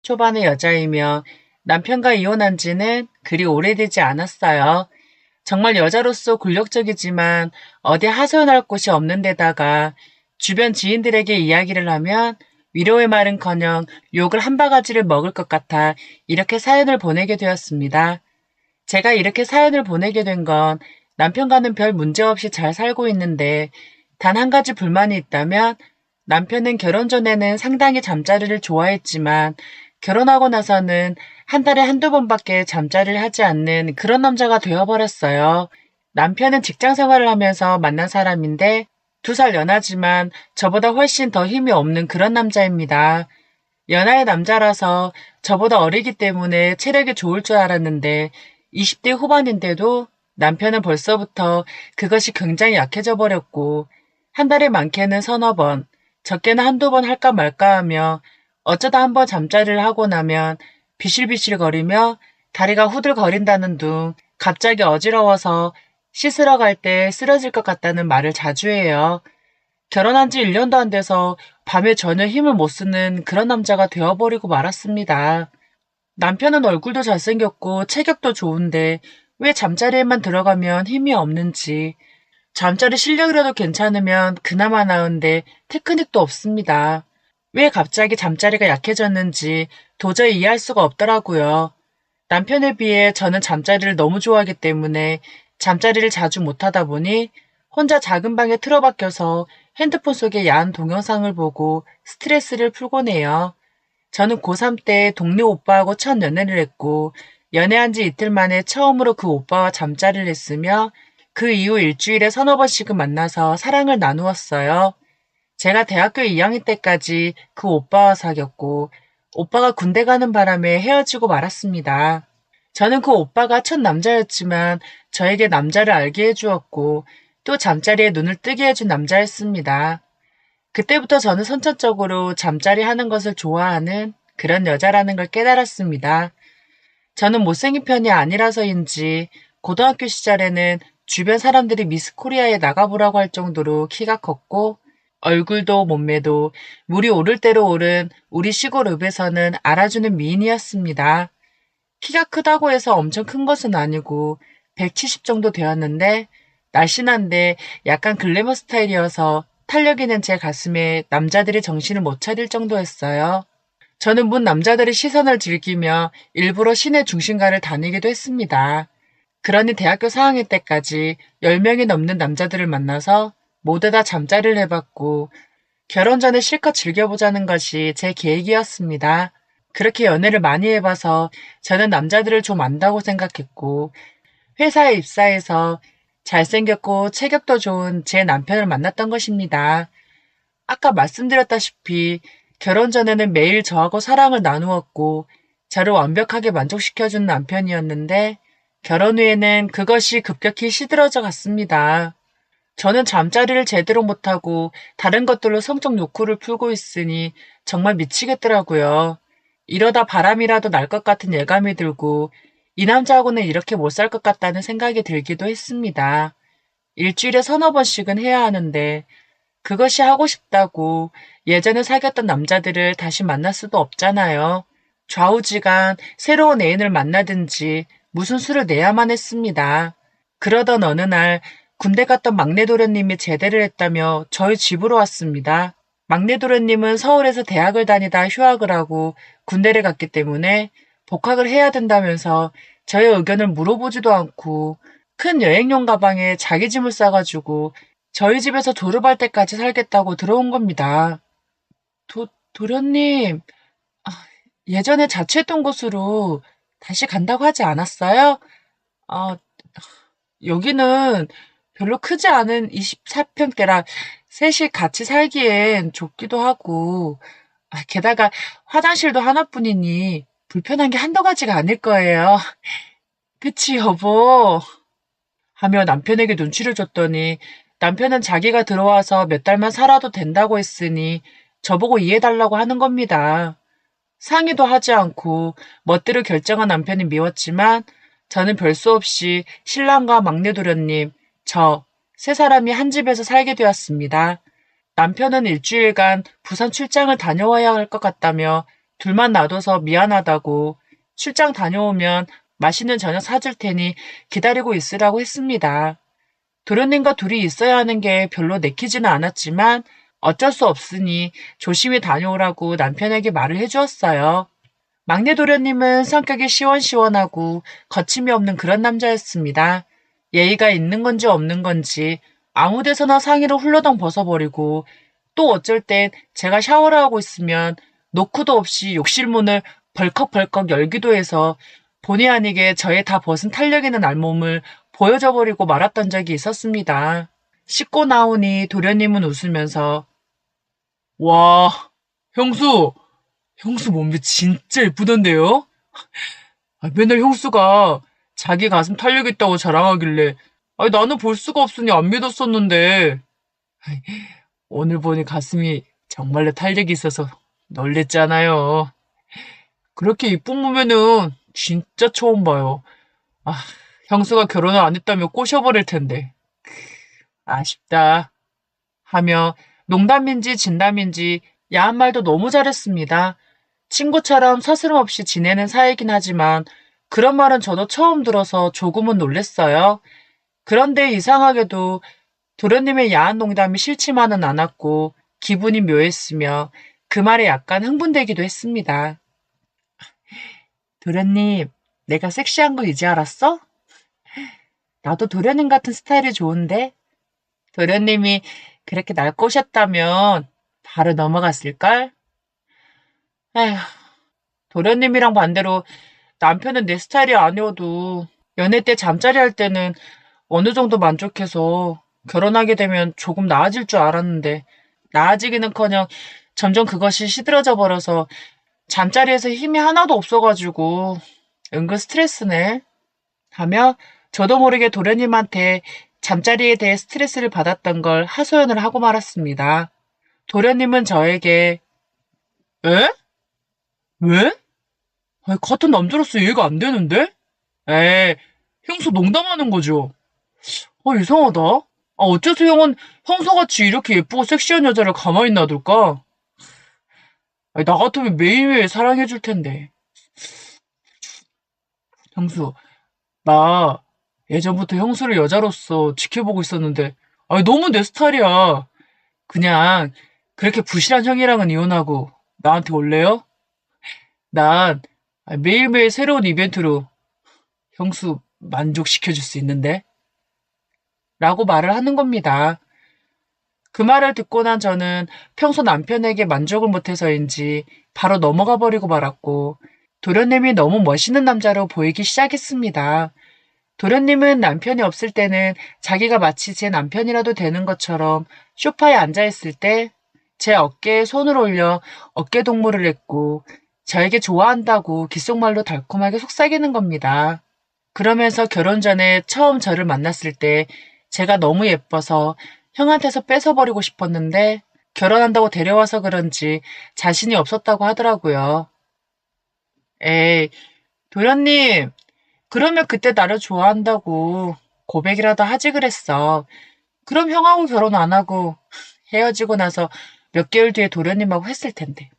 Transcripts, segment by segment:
초반의 여자이며 남편과 이혼한 지는 그리 오래되지 않았어요. 정말 여자로서 굴욕적이지만 어디 하소연할 곳이 없는 데다가 주변 지인들에게 이야기를 하면 위로의 말은커녕 욕을 한 바가지를 먹을 것 같아 이렇게 사연을 보내게 되었습니다. 제가 이렇게 사연을 보내게 된 건 남편과는 별 문제 없이 잘 살고 있는데 단 한 가지 불만이 있다면 남편은 결혼 전에는 상당히 잠자리를 좋아했지만 결혼하고 나서는 한 달에 한두 번밖에 잠자리를 하지 않는 그런 남자가 되어버렸어요. 남편은 직장 생활을 하면서 만난 사람인데 2살 연하지만 저보다 훨씬 더 힘이 없는 그런 남자입니다. 연하의 남자라서 저보다 어리기 때문에 체력이 좋을 줄 알았는데 20대 후반인데도 남편은 벌써부터 그것이 굉장히 약해져 버렸고 한 달에 많게는 서너 번, 적게는 한두 번 할까 말까 하며 어쩌다 한번 잠자리를 하고 나면 비실비실거리며 다리가 후들거린다는 둥 갑자기 어지러워서 씻으러 갈 때 쓰러질 것 같다는 말을 자주 해요. 결혼한 지 1년도 안 돼서 밤에 전혀 힘을 못 쓰는 그런 남자가 되어버리고 말았습니다. 남편은 얼굴도 잘생겼고 체격도 좋은데 왜 잠자리에만 들어가면 힘이 없는지, 잠자리 실력이라도 괜찮으면 그나마 나은데 테크닉도 없습니다. 왜 갑자기 잠자리가 약해졌는지 도저히 이해할 수가 없더라고요. 남편에 비해 저는 잠자리를 너무 좋아하기 때문에 잠자리를 자주 못하다 보니 혼자 작은 방에 틀어박혀서 핸드폰 속의 야한 동영상을 보고 스트레스를 풀곤 해요. 저는 고3 때 동네 오빠하고 첫 연애를 했고 연애한 지 이틀 만에 처음으로 그 오빠와 잠자리를 했으며 그 이후 일주일에 서너 번씩은 만나서 사랑을 나누었어요. 제가 대학교 2학년 때까지 그 오빠와 사귀었고 오빠가 군대 가는 바람에 헤어지고 말았습니다. 저는 그 오빠가 첫 남자였지만 저에게 남자를 알게 해주었고 또 잠자리에 눈을 뜨게 해준 남자였습니다. 그때부터 저는 선천적으로 잠자리 하는 것을 좋아하는 그런 여자라는 걸 깨달았습니다. 저는 못생긴 편이 아니라서인지 고등학교 시절에는 주변 사람들이 미스 코리아에 나가보라고 할 정도로 키가 컸고 얼굴도 몸매도 물이 오를 대로 오른 우리 시골 읍에서는 알아주는 미인이었습니다. 키가 크다고 해서 엄청 큰 것은 아니고 170 정도 되었는데 날씬한데 약간 글래머 스타일이어서 탄력 있는 제 가슴에 남자들이 정신을 못 차릴 정도였어요. 저는 문 남자들의 시선을 즐기며 일부러 시내 중심가를 다니기도 했습니다. 그러니 대학교 4학년 때까지 10명이 넘는 남자들을 만나서 모두 다 잠자리를 해봤고 결혼 전에 실컷 즐겨보자는 것이 제 계획이었습니다. 그렇게 연애를 많이 해봐서 저는 남자들을 좀 안다고 생각했고 회사에 입사해서 잘생겼고 체격도 좋은 제 남편을 만났던 것입니다. 아까 말씀드렸다시피 결혼 전에는 매일 저하고 사랑을 나누었고 저를 완벽하게 만족시켜준 남편이었는데 결혼 후에는 그것이 급격히 시들어져 갔습니다. 저는 잠자리를 제대로 못하고 다른 것들로 성적 욕구를 풀고 있으니 정말 미치겠더라고요. 이러다 바람이라도 날 것 같은 예감이 들고 이 남자하고는 이렇게 못 살 것 같다는 생각이 들기도 했습니다. 일주일에 서너 번씩은 해야 하는데 그것이 하고 싶다고 예전에 사귀었던 남자들을 다시 만날 수도 없잖아요. 좌우지간 새로운 애인을 만나든지 무슨 수를 내야만 했습니다. 그러던 어느 날 군대 갔던 막내 도련님이 제대를 했다며 저희 집으로 왔습니다. 막내 도련님은 서울에서 대학을 다니다 휴학을 하고 군대를 갔기 때문에 복학을 해야 된다면서 저의 의견을 물어보지도 않고 큰 여행용 가방에 자기 짐을 싸가지고 저희 집에서 졸업할 때까지 살겠다고 들어온 겁니다. 도련님, 아, 예전에 자취했던 곳으로 다시 간다고 하지 않았어요? 아, 여기는 별로 크지 않은 24평대라 셋이 같이 살기엔 좁기도 하고, 게다가 화장실도 하나뿐이니 불편한 게 한두 가지가 아닐 거예요. 그치, 여보? 하며 남편에게 눈치를 줬더니 남편은 자기가 들어와서 몇 달만 살아도 된다고 했으니 저보고 이해해달라고 하는 겁니다. 상의도 하지 않고 멋대로 결정한 남편이 미웠지만 저는 별 수 없이 신랑과 막내 도련님, 저, 세 사람이 한 집에서 살게 되었습니다. 남편은 일주일간 부산 출장을 다녀와야 할 것 같다며 둘만 놔둬서 미안하다고 출장 다녀오면 맛있는 저녁 사줄 테니 기다리고 있으라고 했습니다. 도련님과 둘이 있어야 하는 게 별로 내키지는 않았지만 어쩔 수 없으니 조심히 다녀오라고 남편에게 말을 해주었어요. 막내 도련님은 성격이 시원시원하고 거침이 없는 그런 남자였습니다. 예의가 있는 건지 없는 건지 아무 데서나 상의를 훌러덩 벗어버리고 또 어쩔 땐 제가 샤워를 하고 있으면 노크도 없이 욕실 문을 벌컥벌컥 열기도 해서 본의 아니게 저의 다 벗은 탄력 있는 알몸을 보여줘버리고 말았던 적이 있었습니다. 씻고 나오니 도련님은 웃으면서 와, 형수 몸매 진짜 예쁘던데요? 맨날 형수가 자기 가슴 탄력 있다고 자랑하길래 나는 볼 수가 없으니 안 믿었었는데 오늘 보니 가슴이 정말로 탄력이 있어서 놀랬잖아요. 그렇게 이쁜 몸매는 진짜 처음 봐요. 형수가 결혼을 안 했다며 꼬셔버릴 텐데. 아쉽다. 하며 농담인지 진담인지 야한 말도 너무 잘했습니다. 친구처럼 서스럼없이 지내는 사이긴 하지만 그런 말은 저도 처음 들어서 조금은 놀랬어요. 그런데 이상하게도 도련님의 야한 농담이 싫지만은 않았고 기분이 묘했으며 그 말에 약간 흥분되기도 했습니다. 도련님, 내가 섹시한 거 이제 알았어? 나도 도련님 같은 스타일이 좋은데? 도련님이 그렇게 날 꼬셨다면 바로 넘어갔을걸? 에휴, 도련님이랑 반대로 남편은 내 스타일이 아니어도 연애 때 잠자리 할 때는 어느 정도 만족해서 결혼하게 되면 조금 나아질 줄 알았는데 나아지기는커녕 점점 그것이 시들어져 버려서 잠자리에서 힘이 하나도 없어가지고 은근 스트레스네. 하며 저도 모르게 도련님한테 잠자리에 대해 스트레스를 받았던 걸 하소연을 하고 말았습니다. 도련님은 저에게 에? 왜? 같은 남자로서 이해가 안 되는데? 에이, 형수 농담하는 거죠? 이상하다. 어째서 형은 형수같이 이렇게 예쁘고 섹시한 여자를 가만히 놔둘까? 나 같으면 매일매일 사랑해줄 텐데. 형수, 나 예전부터 형수를 여자로서 지켜보고 있었는데, 너무 내 스타일이야. 그냥 그렇게 부실한 형이랑은 이혼하고 나한테 올래요? 난 매일매일 새로운 이벤트로 형수 만족시켜줄 수 있는데? 라고 말을 하는 겁니다. 그 말을 듣고 난 저는 평소 남편에게 만족을 못해서인지 바로 넘어가 버리고 말았고 도련님이 너무 멋있는 남자로 보이기 시작했습니다. 도련님은 남편이 없을 때는 자기가 마치 제 남편이라도 되는 것처럼 소파에 앉아있을 때 제 어깨에 손을 올려 어깨 동무를 했고 저에게 좋아한다고 귓속말로 달콤하게 속삭이는 겁니다. 그러면서 결혼 전에 처음 저를 만났을 때 제가 너무 예뻐서 형한테서 뺏어버리고 싶었는데 결혼한다고 데려와서 그런지 자신이 없었다고 하더라고요. 에이, 도련님, 그러면 그때 나를 좋아한다고 고백이라도 하지 그랬어. 그럼 형하고 결혼 안 하고 헤어지고 나서 몇 개월 뒤에 도련님하고 했을 텐데.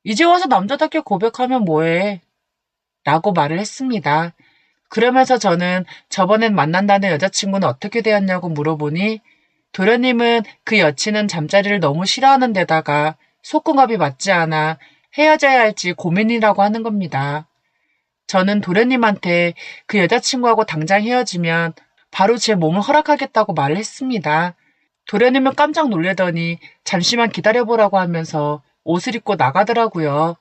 이제 와서 남자답게 고백하면 뭐해? 라고 말을 했습니다. 그러면서 저는 저번엔 만난다는 여자친구는 어떻게 되었냐고 물어보니 도련님은 그 여친은 잠자리를 너무 싫어하는 데다가 속궁합이 맞지 않아 헤어져야 할지 고민이라고 하는 겁니다. 저는 도련님한테 그 여자친구하고 당장 헤어지면 바로 제 몸을 허락하겠다고 말을 했습니다. 도련님은 깜짝 놀라더니 잠시만 기다려보라고 하면서 옷을 입고 나가더라고요.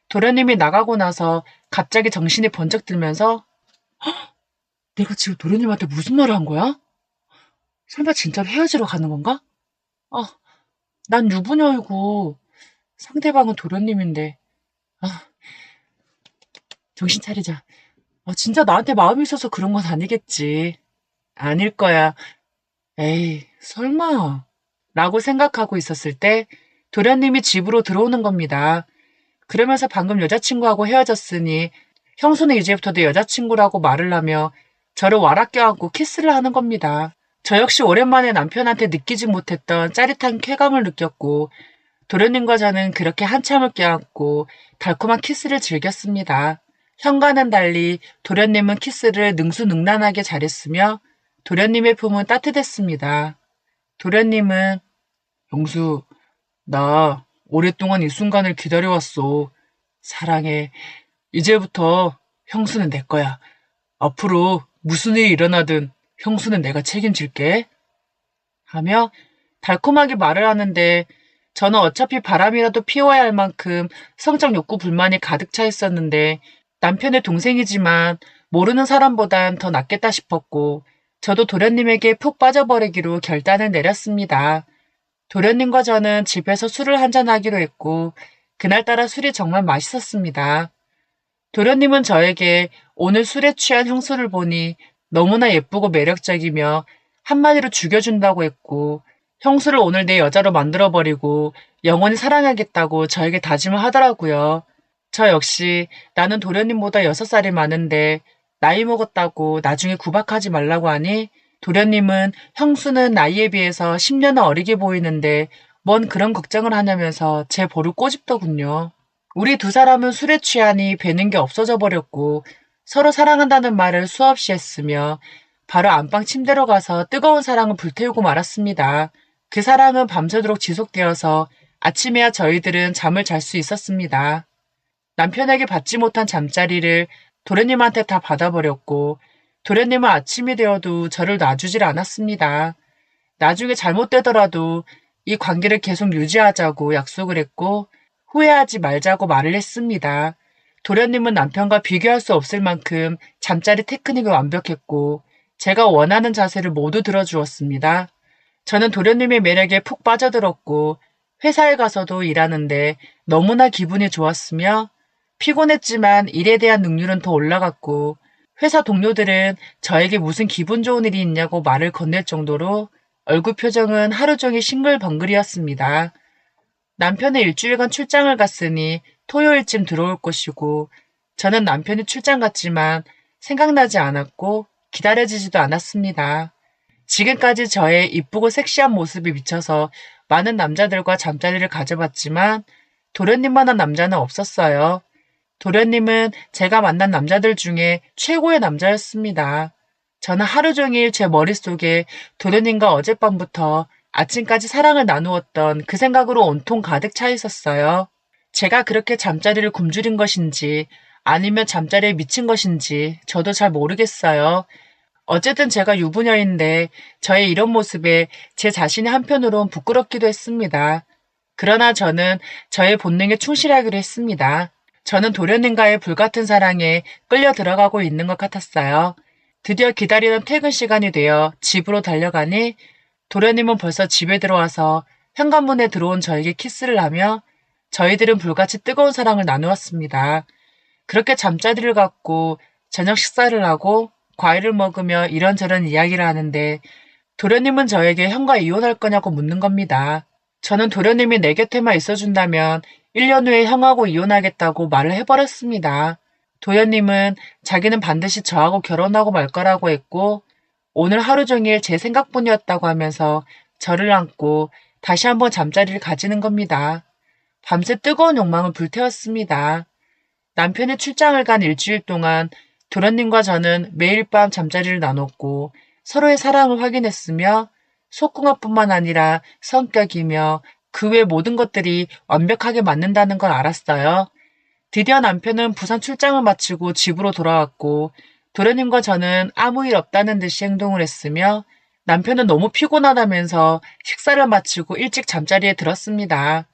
도련님이 나가고 나서 갑자기 정신이 번쩍 들면서 내가 지금 도련님한테 무슨 말을 한 거야? 설마 진짜로 헤어지러 가는 건가? 난 유부녀이고 상대방은 도련님인데 정신 차리자. 진짜 나한테 마음이 있어서 그런 건 아니겠지. 아닐 거야. 에이, 설마. 라고 생각하고 있었을 때 도련님이 집으로 들어오는 겁니다. 그러면서 방금 여자친구하고 헤어졌으니 형수는 이제부터 내 여자친구라고 말을 하며 저를 와락 껴안고 키스를 하는 겁니다. 저 역시 오랜만에 남편한테 느끼지 못했던 짜릿한 쾌감을 느꼈고 도련님과 저는 그렇게 한참을 껴안고 달콤한 키스를 즐겼습니다. 현과는 달리 도련님은 키스를 능수능란하게 잘했으며 도련님의 품은 따뜻했습니다. 도련님은 영수, 나 오랫동안 이 순간을 기다려왔어. 사랑해. 이제부터 형수는 내 거야. 앞으로 무슨 일이 일어나든 형수는 내가 책임질게. 하며 달콤하게 말을 하는데 저는 어차피 바람이라도 피워야 할 만큼 성적 욕구 불만이 가득 차 있었는데 남편의 동생이지만 모르는 사람보단 더 낫겠다 싶었고 저도 도련님에게 푹 빠져버리기로 결단을 내렸습니다. 도련님과 저는 집에서 술을 한잔하기로 했고 그날따라 술이 정말 맛있었습니다. 도련님은 저에게 오늘 술에 취한 형수를 보니 너무나 예쁘고 매력적이며 한마디로 죽여준다고 했고 형수를 오늘 내 여자로 만들어버리고 영원히 사랑하겠다고 저에게 다짐을 하더라고요. 저 역시 나는 도련님보다 6살이 많은데 나이 먹었다고 나중에 구박하지 말라고 하니 도련님은 형수는 나이에 비해서 10년은 어리게 보이는데 뭔 그런 걱정을 하냐면서 제 볼을 꼬집더군요. 우리 두 사람은 술에 취하니 뵈는 게 없어져 버렸고 서로 사랑한다는 말을 수없이 했으며 바로 안방 침대로 가서 뜨거운 사랑을 불태우고 말았습니다. 그 사랑은 밤새도록 지속되어서 아침에야 저희들은 잠을 잘 수 있었습니다. 남편에게 받지 못한 잠자리를 도련님한테 다 받아버렸고 도련님은 아침이 되어도 저를 놔주질 않았습니다. 나중에 잘못되더라도 이 관계를 계속 유지하자고 약속을 했고 후회하지 말자고 말을 했습니다. 도련님은 남편과 비교할 수 없을 만큼 잠자리 테크닉이 완벽했고 제가 원하는 자세를 모두 들어주었습니다. 저는 도련님의 매력에 푹 빠져들었고 회사에 가서도 일하는데 너무나 기분이 좋았으며 피곤했지만 일에 대한 능률은 더 올라갔고 회사 동료들은 저에게 무슨 기분 좋은 일이 있냐고 말을 건넬 정도로 얼굴 표정은 하루 종일 싱글벙글이었습니다. 남편은 일주일간 출장을 갔으니 토요일쯤 들어올 것이고 저는 남편이 출장 갔지만 생각나지 않았고 기다려지지도 않았습니다. 지금까지 저의 이쁘고 섹시한 모습에 미쳐서 많은 남자들과 잠자리를 가져봤지만 도련님만한 남자는 없었어요. 도련님은 제가 만난 남자들 중에 최고의 남자였습니다. 저는 하루 종일 제 머릿속에 도련님과 어젯밤부터 아침까지 사랑을 나누었던 그 생각으로 온통 가득 차 있었어요. 제가 그렇게 잠자리를 굶주린 것인지 아니면 잠자리에 미친 것인지 저도 잘 모르겠어요. 어쨌든 제가 유부녀인데 저의 이런 모습에 제 자신이 한편으론 부끄럽기도 했습니다. 그러나 저는 저의 본능에 충실하기로 했습니다. 저는 도련님과의 불같은 사랑에 끌려 들어가고 있는 것 같았어요. 드디어 기다리던 퇴근 시간이 되어 집으로 달려가니 도련님은 벌써 집에 들어와서 현관문에 들어온 저에게 키스를 하며 저희들은 불같이 뜨거운 사랑을 나누었습니다. 그렇게 잠자리를 갖고 저녁 식사를 하고 과일을 먹으며 이런저런 이야기를 하는데 도련님은 저에게 형과 이혼할 거냐고 묻는 겁니다. 저는 도련님이 내 곁에만 있어준다면 1년 후에 형하고 이혼하겠다고 말을 해버렸습니다. 도련님은 자기는 반드시 저하고 결혼하고 말 거라고 했고 오늘 하루 종일 제 생각뿐이었다고 하면서 저를 안고 다시 한번 잠자리를 가지는 겁니다. 밤새 뜨거운 욕망을 불태웠습니다. 남편이 출장을 간 일주일 동안 도련님과 저는 매일 밤 잠자리를 나눴고 서로의 사랑을 확인했으며 속궁합뿐만 아니라 성격이며 그 외 모든 것들이 완벽하게 맞는다는 걸 알았어요. 드디어 남편은 부산 출장을 마치고 집으로 돌아왔고 도련님과 저는 아무 일 없다는 듯이 행동을 했으며 남편은 너무 피곤하다면서 식사를 마치고 일찍 잠자리에 들었습니다.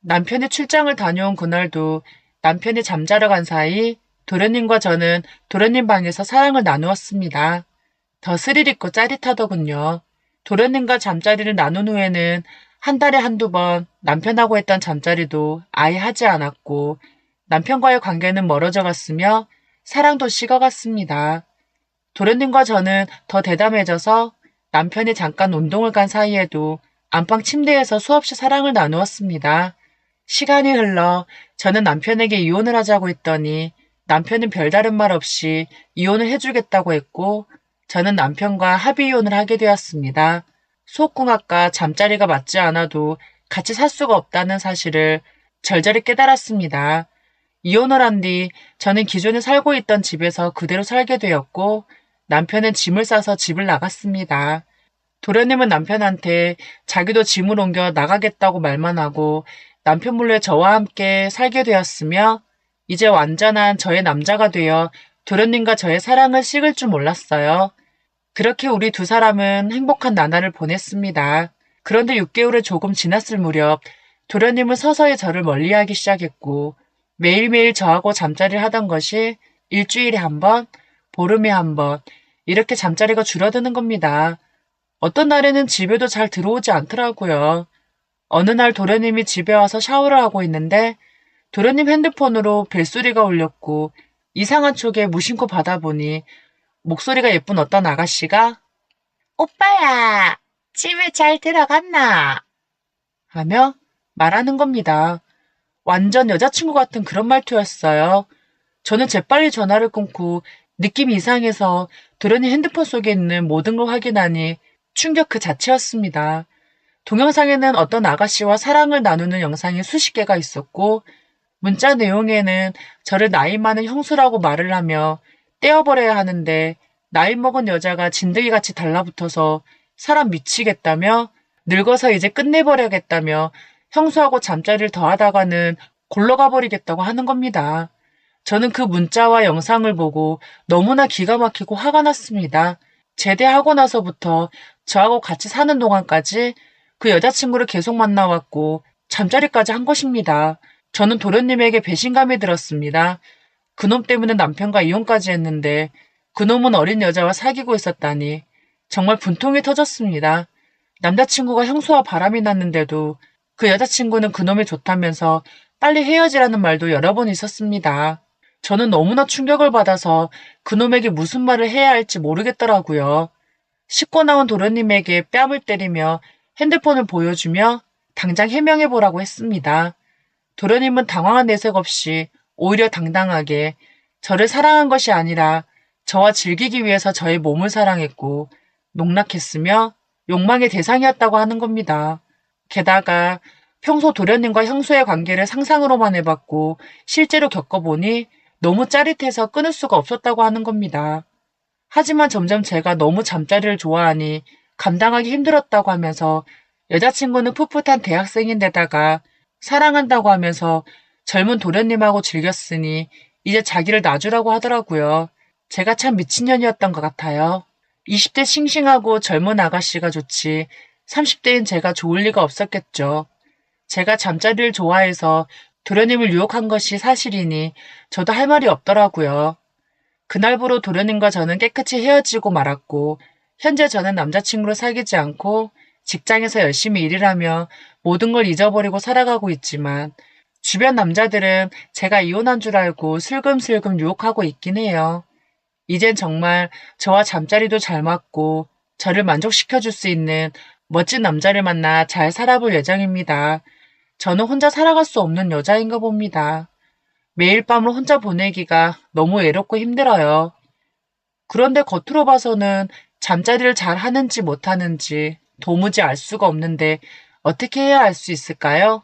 남편이 출장을 다녀온 그날도 남편이 잠자러 간 사이 도련님과 저는 도련님 방에서 사랑을 나누었습니다. 더 스릴 있고 짜릿하더군요. 도련님과 잠자리를 나눈 후에는 한 달에 한두 번 남편하고 했던 잠자리도 아예 하지 않았고 남편과의 관계는 멀어져 갔으며 사랑도 식어갔습니다. 도련님과 저는 더 대담해져서 남편이 잠깐 운동을 간 사이에도 안방 침대에서 수없이 사랑을 나누었습니다. 시간이 흘러 저는 남편에게 이혼을 하자고 했더니 남편은 별다른 말 없이 이혼을 해주겠다고 했고 저는 남편과 합의 이혼을 하게 되었습니다. 속궁합과 잠자리가 맞지 않아도 같이 살 수가 없다는 사실을 절절히 깨달았습니다. 이혼을 한 뒤 저는 기존에 살고 있던 집에서 그대로 살게 되었고 남편은 짐을 싸서 집을 나갔습니다. 도련님은 남편한테 자기도 짐을 옮겨 나가겠다고 말만 하고 남편 몰래 저와 함께 살게 되었으며 이제 완전한 저의 남자가 되어 도련님과 저의 사랑을 식을 줄 몰랐어요. 그렇게 우리 두 사람은 행복한 나날을 보냈습니다. 그런데 6개월이 조금 지났을 무렵 도련님은 서서히 저를 멀리하기 시작했고 매일매일 저하고 잠자리를 하던 것이 일주일에 한 번, 보름에 한 번 이렇게 잠자리가 줄어드는 겁니다. 어떤 날에는 집에도 잘 들어오지 않더라고요. 어느 날 도련님이 집에 와서 샤워를 하고 있는데 도련님 핸드폰으로 벨소리가 울렸고 이상한 촉에 무심코 받아보니 목소리가 예쁜 어떤 아가씨가 오빠야, 집에 잘 들어갔나? 하며 말하는 겁니다. 완전 여자친구 같은 그런 말투였어요. 저는 재빨리 전화를 끊고 느낌이 이상해서 도련님 핸드폰 속에 있는 모든 걸 확인하니 충격 그 자체였습니다. 동영상에는 어떤 아가씨와 사랑을 나누는 영상이 수십 개가 있었고 문자 내용에는 저를 나이 많은 형수라고 말을 하며 떼어버려야 하는데 나이 먹은 여자가 진드기같이 달라붙어서 사람 미치겠다며 늙어서 이제 끝내버려야겠다며 형수하고 잠자리를 더하다가는 골러가 버리겠다고 하는 겁니다. 저는 그 문자와 영상을 보고 너무나 기가 막히고 화가 났습니다. 제대하고 나서부터 저하고 같이 사는 동안까지 그 여자친구를 계속 만나왔고 잠자리까지 한 것입니다. 저는 도련님에게 배신감이 들었습니다. 그놈 때문에 남편과 이혼까지 했는데 그놈은 어린 여자와 사귀고 있었다니 정말 분통이 터졌습니다. 남자친구가 형수와 바람이 났는데도 그 여자친구는 그놈이 좋다면서 빨리 헤어지라는 말도 여러 번 있었습니다. 저는 너무나 충격을 받아서 그놈에게 무슨 말을 해야 할지 모르겠더라고요. 씻고 나온 도련님에게 뺨을 때리며 핸드폰을 보여주며 당장 해명해보라고 했습니다. 도련님은 당황한 내색 없이 오히려 당당하게 저를 사랑한 것이 아니라 저와 즐기기 위해서 저의 몸을 사랑했고 농락했으며 욕망의 대상이었다고 하는 겁니다. 게다가 평소 도련님과 형수의 관계를 상상으로만 해봤고 실제로 겪어보니 너무 짜릿해서 끊을 수가 없었다고 하는 겁니다. 하지만 점점 제가 너무 잠자리를 좋아하니 감당하기 힘들었다고 하면서 여자친구는 풋풋한 대학생인데다가 사랑한다고 하면서 젊은 도련님하고 즐겼으니 이제 자기를 놔주라고 하더라고요. 제가 참 미친년이었던 것 같아요. 20대 싱싱하고 젊은 아가씨가 좋지 30대인 제가 좋을 리가 없었겠죠. 제가 잠자리를 좋아해서 도련님을 유혹한 것이 사실이니 저도 할 말이 없더라고요. 그날부로 도련님과 저는 깨끗이 헤어지고 말았고 현재 저는 남자친구를 사귀지 않고 직장에서 열심히 일을 하며 모든 걸 잊어버리고 살아가고 있지만 주변 남자들은 제가 이혼한 줄 알고 슬금슬금 유혹하고 있긴 해요. 이젠 정말 저와 잠자리도 잘 맞고 저를 만족시켜줄 수 있는 멋진 남자를 만나 잘 살아볼 예정입니다. 저는 혼자 살아갈 수 없는 여자인가 봅니다. 매일 밤을 혼자 보내기가 너무 외롭고 힘들어요. 그런데 겉으로 봐서는 잠자리를 잘 하는지 못하는지 도무지 알 수가 없는데 어떻게 해야 알 수 있을까요?